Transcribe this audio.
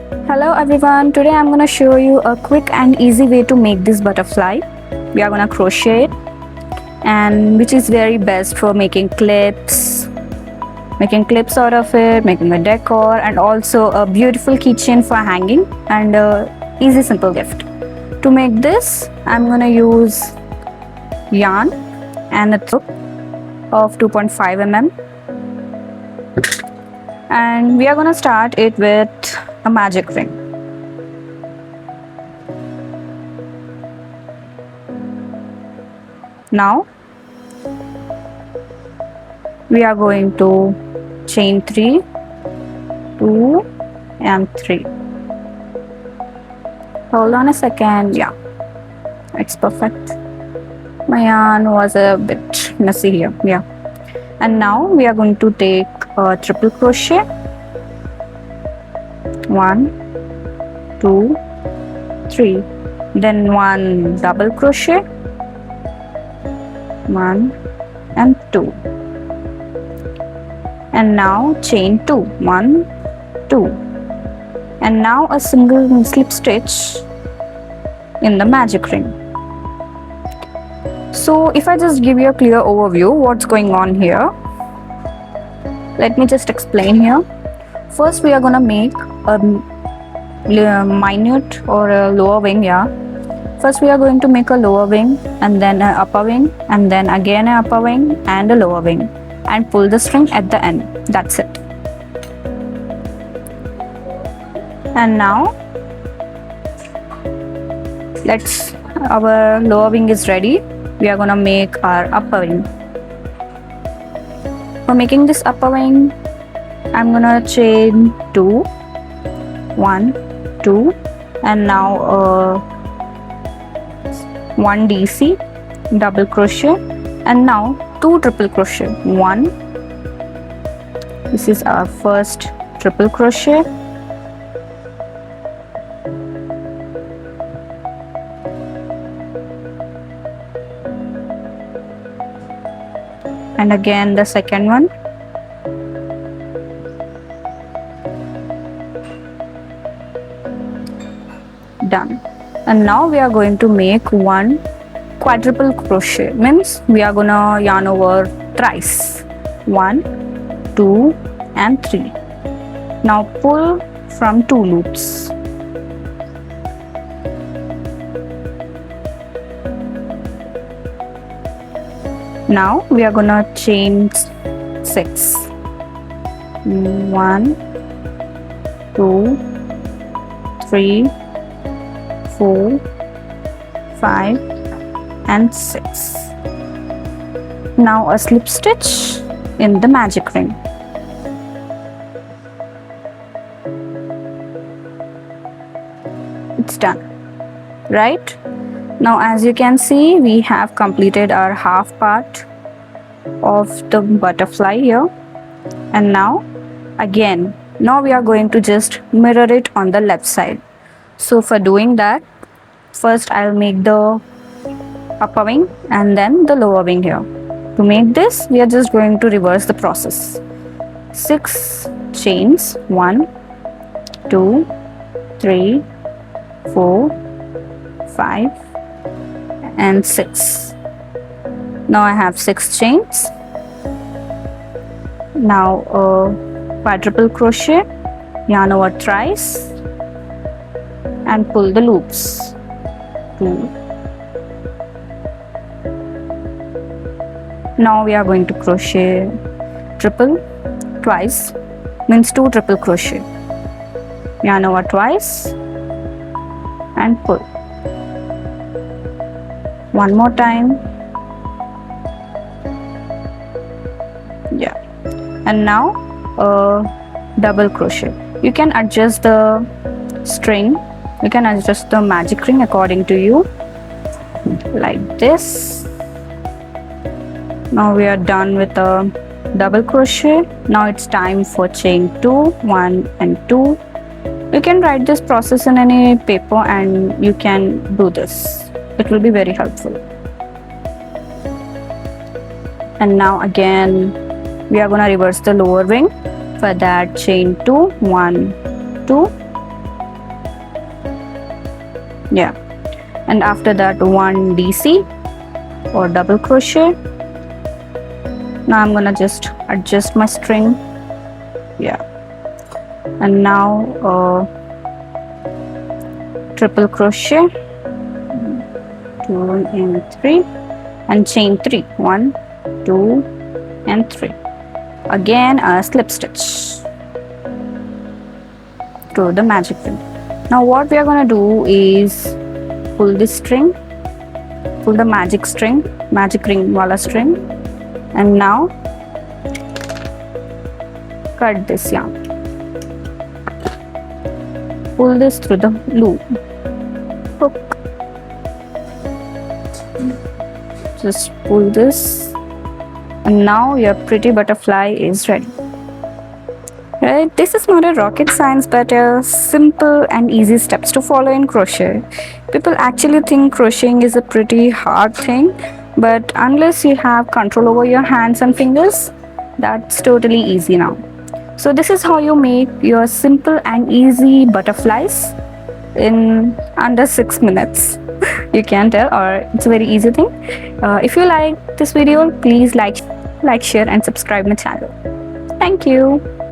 Hello everyone, today I'm going to show you a quick and easy way to make this butterfly. We are going to crochet it, and which is very best for making clips out of it, making a decor, and also a beautiful keychain for hanging, and a easy simple gift. To make this, I'm going to use yarn and a thread of 2.5 mm, and we are going to start it with a magic ring. Now we are going to chain 3, 2 and 3. Hold on a second. Yeah, it's perfect. My yarn was a bit messy here. Yeah, and now we are going to take a triple crochet. 1, 2, 3. Then one double crochet. 1 and 2. And now chain 2. 1, 2. And now a single slip stitch in the magic ring. So if I just give you a clear overview what's going on here, let me just explain here. First we are gonna make a minute or a lower wing. Yeah, first we are going to make a lower wing, and then an upper wing, and then again an upper wing and a lower wing, and pull the string at the end. That's it. And now our lower wing is ready. We are gonna make our upper wing. For making this upper wing, I'm gonna chain 2, 1, 2, and now 1 DC double crochet, and now 2 triple crochet. 1, this is our first triple crochet, and again the second one, done. And now we are going to make 1 quadruple crochet, means we are gonna yarn over thrice. 1, 2 and 3. Now pull from 2 loops. Now we are gonna chain 6. 1, 2, 3, 4, 5 and 6. Now a slip stitch in the magic ring. It's done, right? Now as you can see, we have completed our half part of the butterfly here, and now we are going to just mirror it on the left side. So for doing that, first I'll make the upper wing and then the lower wing here. To make this, we are just going to reverse the process. 6 chains, 1, 2, 3, 4, 5 and 6. Now I have 6 chains. Now quadruple crochet, yarn over thrice and pull the loops. 2. Now we are going to crochet triple twice, means 2 triple crochet. Yarn over twice and pull. One more time. Yeah. And now double crochet. You can adjust the string, you can adjust the magic ring according to you, like this. Now we are done with the double crochet. Now it's time for chain 2, 1 and 2. You can write this process in any paper and you can do this. It will be very helpful. And now again we are going to reverse the lower wing. For that, chain 2, 1, 2, Yeah, and after that 1 DC or double crochet. Now I'm gonna just adjust my string. Yeah, and now triple crochet, 2 and 3, and chain 3, 1, 2 and 3. Again a slip stitch to the magic ring. Now what we are gonna do is pull this string, pull the magic ring wala string, and now cut this yarn, pull this through the loop, hook, just pull this, and now your pretty butterfly is ready. Right, this is not a rocket science but a simple and easy steps to follow in crochet. People actually think crocheting is a pretty hard thing, but unless you have control over your hands and fingers, that's totally easy now. So this is how you make your simple and easy butterflies in under 6 minutes. You can tell, or it's a very easy thing. If you like this video, please like, share and subscribe my channel. Thank you.